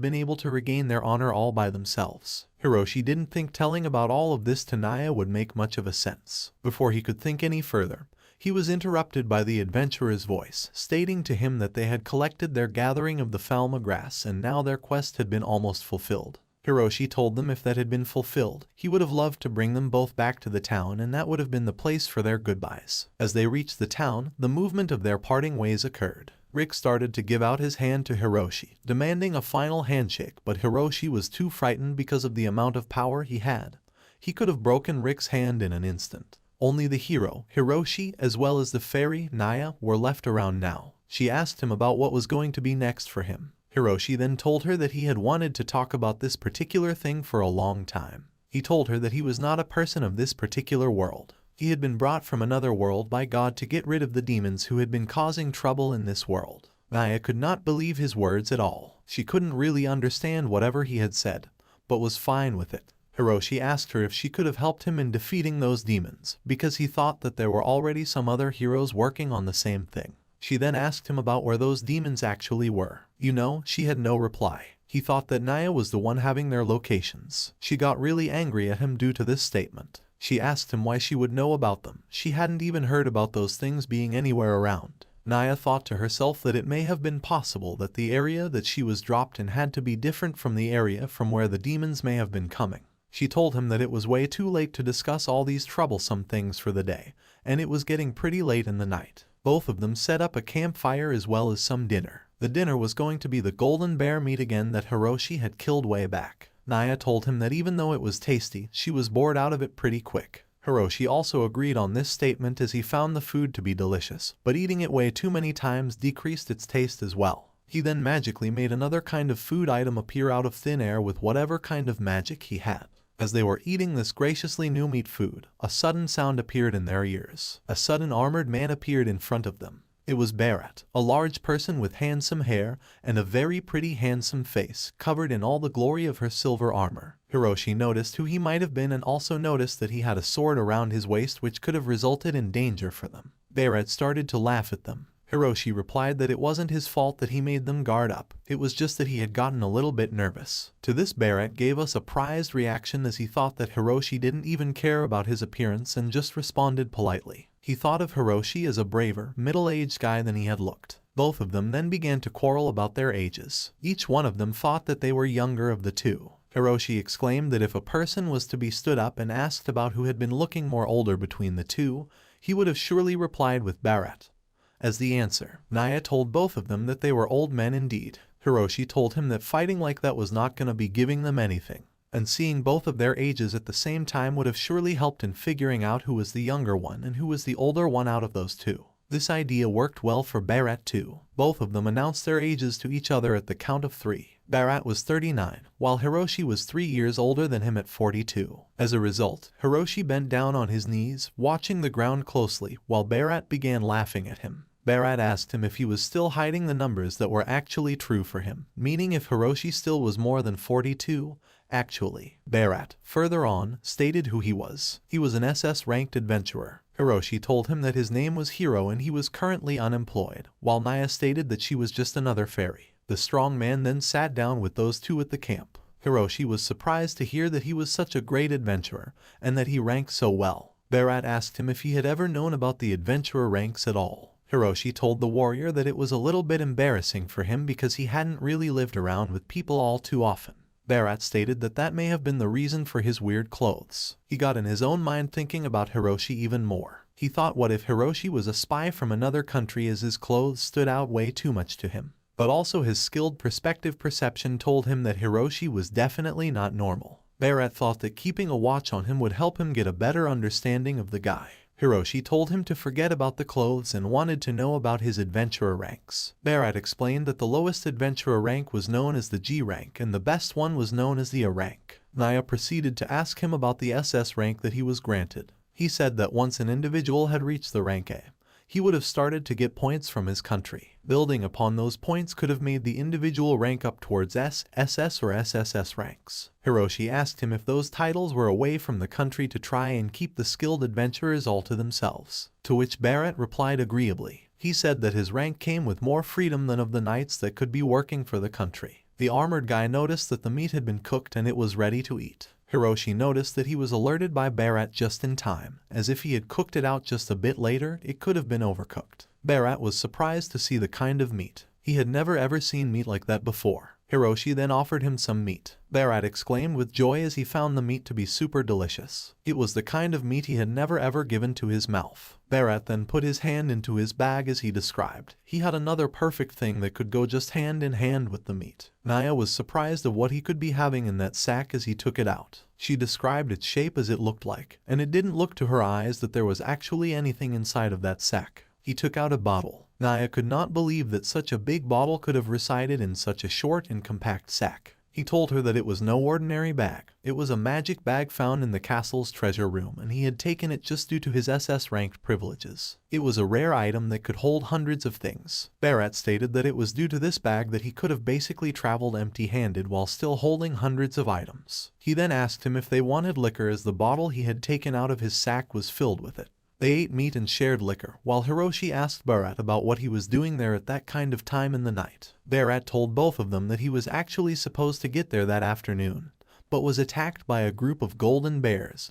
been able to regain their honor all by themselves. Hiroshi didn't think telling about all of this to Naya would make much of a sense. Before he could think any further, he was interrupted by the adventurer's voice, stating to him that they had collected their gathering of the Falma grass and now their quest had been almost fulfilled. Hiroshi told them if that had been fulfilled, he would have loved to bring them both back to the town and that would have been the place for their goodbyes. As they reached the town, the movement of their parting ways occurred. Rick started to give out his hand to Hiroshi, demanding a final handshake, but Hiroshi was too frightened because of the amount of power he had. He could have broken Rick's hand in an instant. Only the hero, Hiroshi, as well as the fairy, Naya, were left around now. She asked him about what was going to be next for him. Hiroshi then told her that he had wanted to talk about this particular thing for a long time. He told her that he was not a person of this particular world. He had been brought from another world by God to get rid of the demons who had been causing trouble in this world. Naya could not believe his words at all. She couldn't really understand whatever he had said, but was fine with it. Hiroshi asked her if she could have helped him in defeating those demons, because he thought that there were already some other heroes working on the same thing. She then asked him about where those demons actually were. She had no reply. He thought that Naya was the one having their locations. She got really angry at him due to this statement. She asked him why she would know about them. She hadn't even heard about those things being anywhere around. Naya thought to herself that it may have been possible that the area that she was dropped in had to be different from the area from where the demons may have been coming. She told him that it was way too late to discuss all these troublesome things for the day, and it was getting pretty late in the night. Both of them set up a campfire as well as some dinner. The dinner was going to be the golden bear meat again that Hiroshi had killed way back. Naya told him that even though it was tasty, she was bored out of it pretty quick. Hiroshi also agreed on this statement as he found the food to be delicious, but eating it way too many times decreased its taste as well. He then magically made another kind of food item appear out of thin air with whatever kind of magic he had. As they were eating this graciously new meat food, a sudden sound appeared in their ears. A sudden armored man appeared in front of them. It was Barrett, a large person with handsome hair and a very pretty handsome face, covered in all the glory of her silver armor. Hiroshi noticed who he might have been and also noticed that he had a sword around his waist which could have resulted in danger for them. Barrett started to laugh at them. Hiroshi replied that it wasn't his fault that he made them guard up, it was just that he had gotten a little bit nervous. To this, Barrett gave us a prized reaction as he thought that Hiroshi didn't even care about his appearance and just responded politely. He thought of Hiroshi as a braver, middle-aged guy than he had looked. Both of them then began to quarrel about their ages. Each one of them thought that they were younger of the two. Hiroshi exclaimed that if a person was to be stood up and asked about who had been looking more older between the two, he would have surely replied with Barrett as the answer. Naya told both of them that they were old men indeed. Hiroshi told him that fighting like that was not going to be giving them anything, and seeing both of their ages at the same time would have surely helped in figuring out who was the younger one and who was the older one out of those two. This idea worked well for Barrett too. Both of them announced their ages to each other at the count of 3. Barrett was 39, while Hiroshi was 3 years older than him at 42. As a result, Hiroshi bent down on his knees, watching the ground closely, while Barrett began laughing at him. Barrett asked him if he was still hiding the numbers that were actually true for him, meaning if Hiroshi still was more than 42. Actually, Barrett, further on, stated who he was. He was an SS-ranked adventurer. Hiroshi told him that his name was Hiro and he was currently unemployed, while Naya stated that she was just another fairy. The strong man then sat down with those two at the camp. Hiroshi was surprised to hear that he was such a great adventurer, and that he ranked so well. Barrett asked him if he had ever known about the adventurer ranks at all. Hiroshi told the warrior that it was a little bit embarrassing for him because he hadn't really lived around with people all too often. Barrett stated that that may have been the reason for his weird clothes. He got in his own mind thinking about Hiroshi even more. He thought, what if Hiroshi was a spy from another country, as his clothes stood out way too much to him. But also his skilled perspective perception told him that Hiroshi was definitely not normal. Barrett thought that keeping a watch on him would help him get a better understanding of the guy. Hiroshi told him to forget about the clothes and wanted to know about his adventurer ranks. Barrett explained that the lowest adventurer rank was known as the G rank and the best one was known as the A rank. Naya proceeded to ask him about the SS rank that he was granted. He said that once an individual had reached the rank A, he would have started to get points from his country. Building upon those points could have made the individual rank up towards S, SS or SSS ranks. Hiroshi asked him if those titles were away from the country to try and keep the skilled adventurers all to themselves, to which Barrett replied agreeably. He said that his rank came with more freedom than of the knights that could be working for the country. The armored guy noticed that the meat had been cooked and it was ready to eat. Hiroshi noticed that he was alerted by Barrett just in time, as if he had cooked it out just a bit later, it could have been overcooked. Barrett was surprised to see the kind of meat. He had never ever seen meat like that before. Hiroshi then offered him some meat. Barrett exclaimed with joy as he found the meat to be super delicious. It was the kind of meat he had never ever given to his mouth. Barrett then put his hand into his bag as he described. He had another perfect thing that could go just hand in hand with the meat. Naya was surprised of what he could be having in that sack as he took it out. She described its shape as it looked like, and it didn't look to her eyes that there was actually anything inside of that sack. He took out a bottle. Naya could not believe that such a big bottle could have resided in such a short and compact sack. He told her that it was no ordinary bag. It was a magic bag found in the castle's treasure room, and he had taken it just due to his SS-ranked privileges. It was a rare item that could hold hundreds of things. Barrett stated that it was due to this bag that he could have basically traveled empty-handed while still holding hundreds of items. He then asked him if they wanted liquor, as the bottle he had taken out of his sack was filled with it. They ate meat and shared liquor, while Hiroshi asked Barrett about what he was doing there at that kind of time in the night. Barrett told both of them that he was actually supposed to get there that afternoon, but was attacked by a group of golden bears,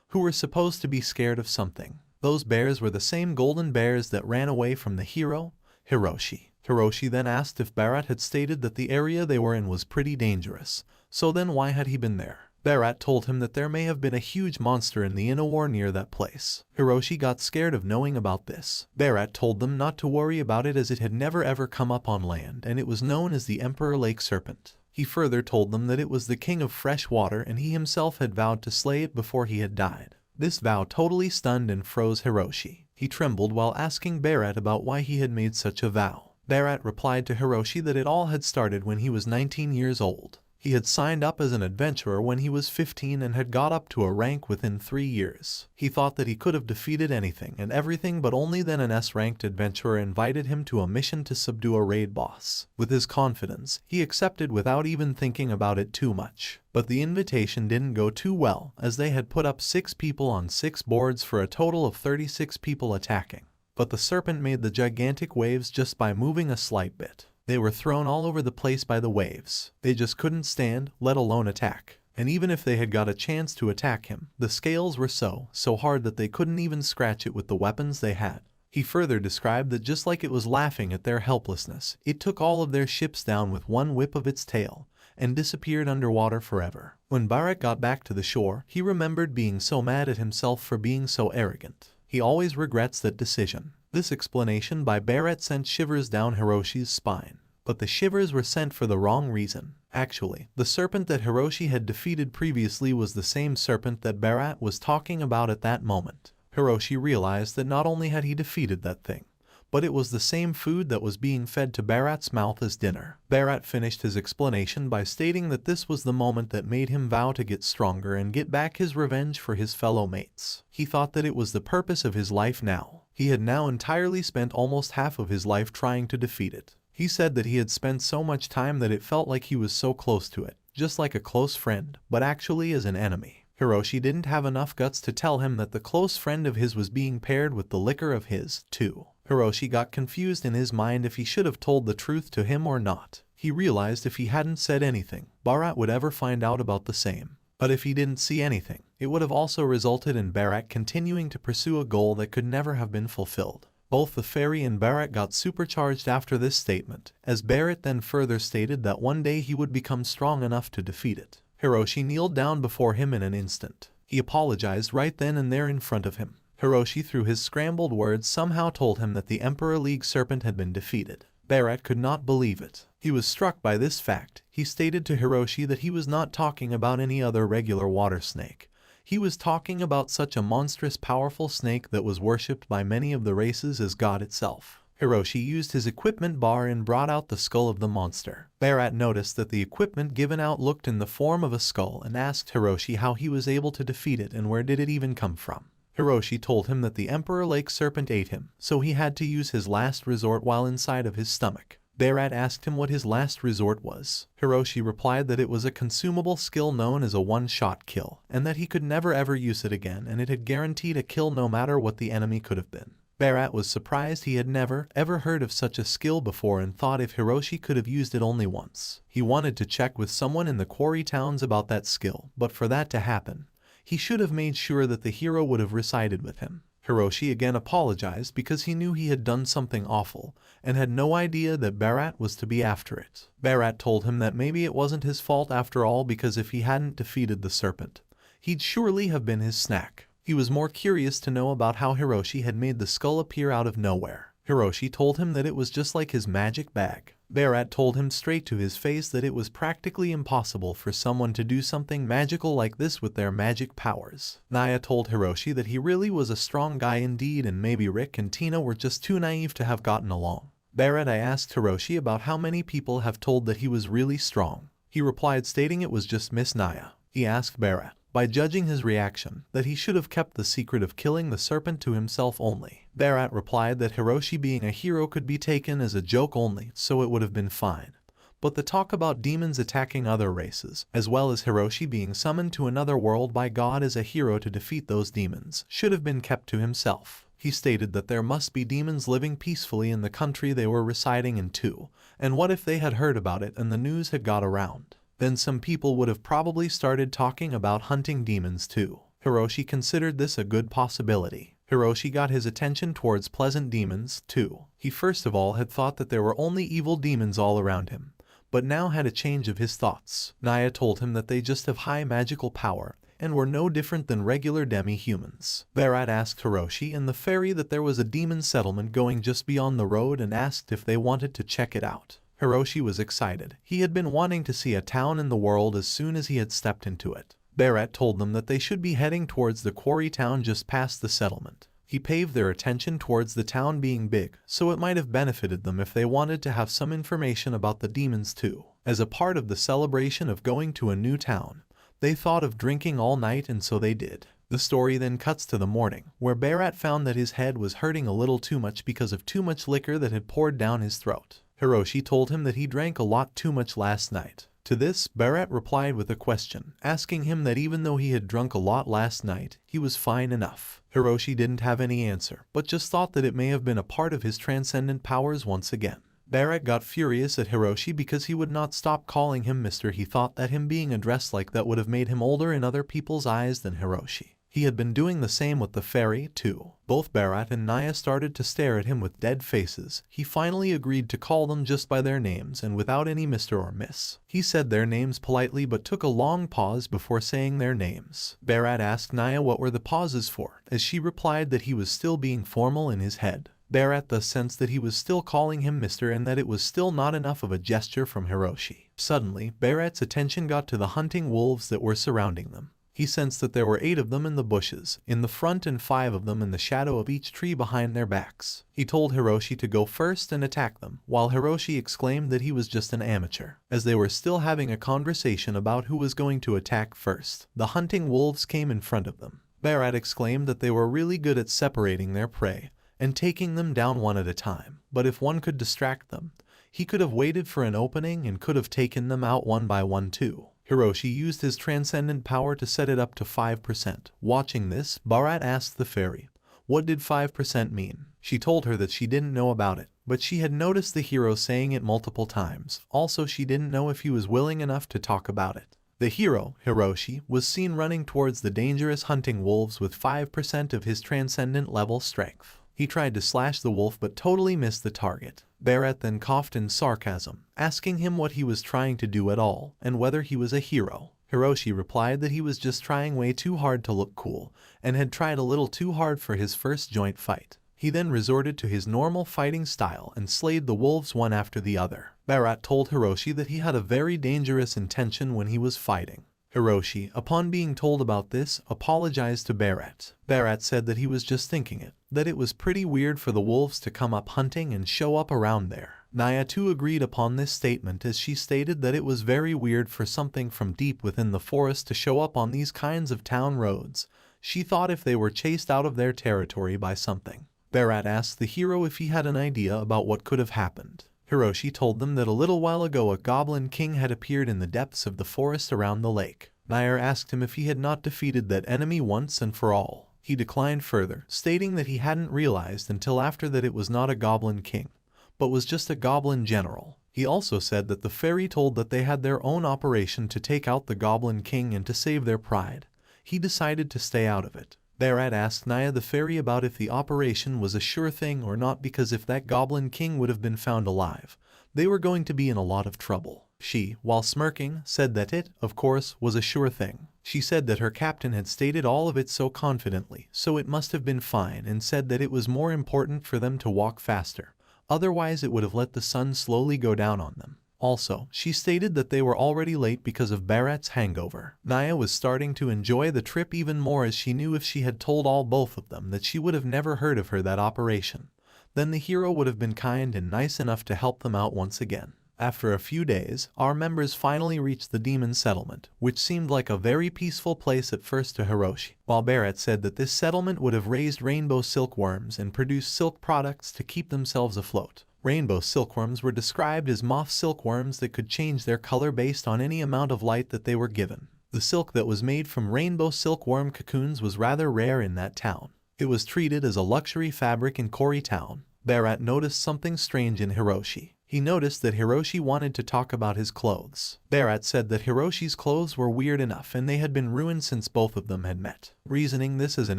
who were supposed to be scared of something. Those bears were the same golden bears that ran away from the hero, Hiroshi. Hiroshi then asked if Barrett had stated that the area they were in was pretty dangerous, so then why had he been there? Barrett told him that there may have been a huge monster in the Inawar near that place. Hiroshi got scared of knowing about this. Barrett told them not to worry about it, as it had never ever come up on land and it was known as the Emperor Lake Serpent. He further told them that it was the king of fresh water and he himself had vowed to slay it before he had died. This vow totally stunned and froze Hiroshi. He trembled while asking Barrett about why he had made such a vow. Barrett replied to Hiroshi that it all had started when he was 19 years old. He had signed up as an adventurer when he was 15 and had got up to a rank within 3 years. He thought that he could have defeated anything and everything, but only then an S-ranked adventurer invited him to a mission to subdue a raid boss. With his confidence, he accepted without even thinking about it too much. But the invitation didn't go too well, as they had put up 6 people on 6 boards for a total of 36 people attacking. but the serpent made the gigantic waves just by moving a slight bit. They were thrown all over the place by the waves. They just couldn't stand, let alone attack. And even if they had got a chance to attack him, the scales were so hard that they couldn't even scratch it with the weapons they had. He further described that just like it was laughing at their helplessness, it took all of their ships down with one whip of its tail and disappeared underwater forever. When Bharat got back to the shore, he remembered being so mad at himself for being so arrogant. He always regrets that decision. This explanation by Bharat sent shivers down Hiroshi's spine. But the shivers were sent for the wrong reason. Actually, the serpent that Hiroshi had defeated previously was the same serpent that Bharat was talking about at that moment. Hiroshi realized that not only had he defeated that thing, but it was the same food that was being fed to Bharat's mouth as dinner. Bharat finished his explanation by stating that this was the moment that made him vow to get stronger and get back his revenge for his fellow mates. He thought that it was the purpose of his life now. He had now entirely spent almost half of his life trying to defeat it. He said that he had spent so much time that it felt like he was so close to it, just like a close friend, but actually as an enemy. Hiroshi didn't have enough guts to tell him that the close friend of his was being paired with the liquor of his, too. Hiroshi got confused in his mind if he should have told the truth to him or not. He realized if he hadn't said anything, Bharat would ever find out about the same. But if he didn't see anything, it would have also resulted in Bharat continuing to pursue a goal that could never have been fulfilled. Both the fairy and Bharat got supercharged after this statement, as Bharat then further stated that one day he would become strong enough to defeat it. Hiroshi kneeled down before him in an instant. He apologized right then and there in front of him. Hiroshi, through his scrambled words, somehow told him that the Emperor League serpent had been defeated. Bharat could not believe it. He was struck by this fact. He stated to Hiroshi that he was not talking about any other regular water snake. He was talking about such a monstrous, powerful snake that was worshipped by many of the races as God itself. Hiroshi used his equipment bar and brought out the skull of the monster. Bharat noticed that the equipment given out looked in the form of a skull and asked Hiroshi how he was able to defeat it and where did it even come from. Hiroshi told him that the Emperor Lake Serpent ate him, so he had to use his last resort while inside of his stomach. Bharat asked him what his last resort was. Hiroshi replied that it was a consumable skill known as a one-shot kill, and that he could never ever use it again and it had guaranteed a kill no matter what the enemy could have been. Bharat was surprised he had never, ever heard of such a skill before and thought if Hiroshi could have used it only once. He wanted to check with someone in the quarry towns about that skill, but for that to happen, he should have made sure that the hero would have resided with him. Hiroshi again apologized because he knew he had done something awful and had no idea that Bharat was to be after it. Bharat told him that maybe it wasn't his fault after all because if he hadn't defeated the serpent, he'd surely have been his snack. He was more curious to know about how Hiroshi had made the skull appear out of nowhere. Hiroshi told him that it was just like his magic bag. Bharat told him straight to his face that it was practically impossible for someone to do something magical like this with their magic powers. Naya told Hiroshi that he really was a strong guy indeed and maybe Rick and Tina were just too naive to have gotten along. Bharat asked Hiroshi about how many people have told that he was really strong. He replied stating it was just Miss Naya. He asked Bharat, by judging his reaction, that he should have kept the secret of killing the serpent to himself only. Bharat replied that Hiroshi being a hero could be taken as a joke only, so it would have been fine. But the talk about demons attacking other races, as well as Hiroshi being summoned to another world by God as a hero to defeat those demons, should have been kept to himself. He stated that there must be demons living peacefully in the country they were residing in too, and what if they had heard about it and the news had got around? Then some people would have probably started talking about hunting demons too. Hiroshi considered this a good possibility. Hiroshi got his attention towards pleasant demons too. He first of all had thought that there were only evil demons all around him, but now had a change of his thoughts. Naya told him that they just have high magical power and were no different than regular demi-humans. Bharat asked Hiroshi and the fairy that there was a demon settlement going just beyond the road and asked if they wanted to check it out. Hiroshi was excited. He had been wanting to see a town in the world as soon as he had stepped into it. Bharat told them that they should be heading towards the quarry town just past the settlement. He paved their attention towards the town being big, so it might have benefited them if they wanted to have some information about the demons too. As a part of the celebration of going to a new town, they thought of drinking all night and so they did. The story then cuts to the morning, where Bharat found that his head was hurting a little too much because of too much liquor that had poured down his throat. Hiroshi told him that he drank a lot too much last night. To this, Barrett replied with a question, asking him that even though he had drunk a lot last night, he was fine enough. Hiroshi didn't have any answer, but just thought that it may have been a part of his transcendent powers once again. Barrett got furious at Hiroshi because he would not stop calling him Mr. He thought that him being addressed like that would have made him older in other people's eyes than Hiroshi. He had been doing the same with the fairy, too. Both Barrett and Naya started to stare at him with dead faces. He finally agreed to call them just by their names and without any Mr. or Miss. He said their names politely but took a long pause before saying their names. Barrett asked Naya what were the pauses for, as she replied that he was still being formal in his head. Barrett thus sensed that he was still calling him Mr. and that it was still not enough of a gesture from Hiroshi. Suddenly, Barrett's attention got to the hunting wolves that were surrounding them. He sensed that there were 8 of them in the bushes, in the front and 5 of them in the shadow of each tree behind their backs. He told Hiroshi to go first and attack them, while Hiroshi exclaimed that he was just an amateur. As they were still having a conversation about who was going to attack first, the hunting wolves came in front of them. Barrett exclaimed that they were really good at separating their prey and taking them down one at a time, but if one could distract them, he could have waited for an opening and could have taken them out one by one too. Hiroshi used his transcendent power to set it up to 5%. Watching this, Barrett asked the fairy, what did 5% mean? She told her that she didn't know about it, but she had noticed the hero saying it multiple times. Also, she didn't know if he was willing enough to talk about it. The hero, Hiroshi, was seen running towards the dangerous hunting wolves with 5% of his transcendent level strength. He tried to slash the wolf but totally missed the target. Barrett then coughed in sarcasm, asking him what he was trying to do at all, and whether he was a hero. Hiroshi replied that he was just trying way too hard to look cool, and had tried a little too hard for his first joint fight. He then resorted to his normal fighting style and slayed the wolves one after the other. Barrett told Hiroshi that he had a very dangerous intention when he was fighting. Hiroshi, upon being told about this, apologized to Barrett. Barrett said that he was just thinking it, that it was pretty weird for the wolves to come up hunting and show up around there. Naya too agreed upon this statement as she stated that it was very weird for something from deep within the forest to show up on these kinds of town roads. She thought if they were chased out of their territory by something. Barrett asked the hero if he had an idea about what could have happened. Hiroshi told them that a little while ago a goblin king had appeared in the depths of the forest around the lake. Naya asked him if he had not defeated that enemy once and for all. He declined further, stating that he hadn't realized until after that it was not a goblin king, but was just a goblin general. He also said that the fairy told that they had their own operation to take out the goblin king and to save their pride. He decided to stay out of it. Barrett asked Naya the fairy about if the operation was a sure thing or not, because if that goblin king would have been found alive, they were going to be in a lot of trouble. She, while smirking, said that it, of course, was a sure thing. She said that her captain had stated all of it so confidently, so it must have been fine, and said that it was more important for them to walk faster. Otherwise it would have let the sun slowly go down on them. Also, she stated that they were already late because of Barrett's hangover. Naya was starting to enjoy the trip even more, as she knew if she had told both of them that she would have never heard of her that operation, then the hero would have been kind and nice enough to help them out once again. After a few days, our members finally reached the demon settlement, which seemed like a very peaceful place at first to Hiroshi, while Barrett said that this settlement would have raised rainbow silkworms and produced silk products to keep themselves afloat. Rainbow silkworms were described as moth silkworms that could change their color based on any amount of light that they were given. The silk that was made from rainbow silkworm cocoons was rather rare in that town. It was treated as a luxury fabric in Kori town. Barrett noticed something strange in Hiroshi. He noticed that Hiroshi wanted to talk about his clothes. Barrett said that Hiroshi's clothes were weird enough and they had been ruined since both of them had met. Reasoning this as an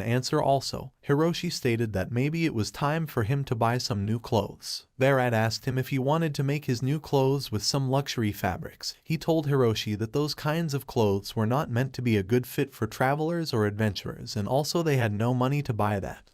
answer also, Hiroshi stated that maybe it was time for him to buy some new clothes. Barrett asked him if he wanted to make his new clothes with some luxury fabrics. He told Hiroshi that those kinds of clothes were not meant to be a good fit for travelers or adventurers, and also they had no money to buy that.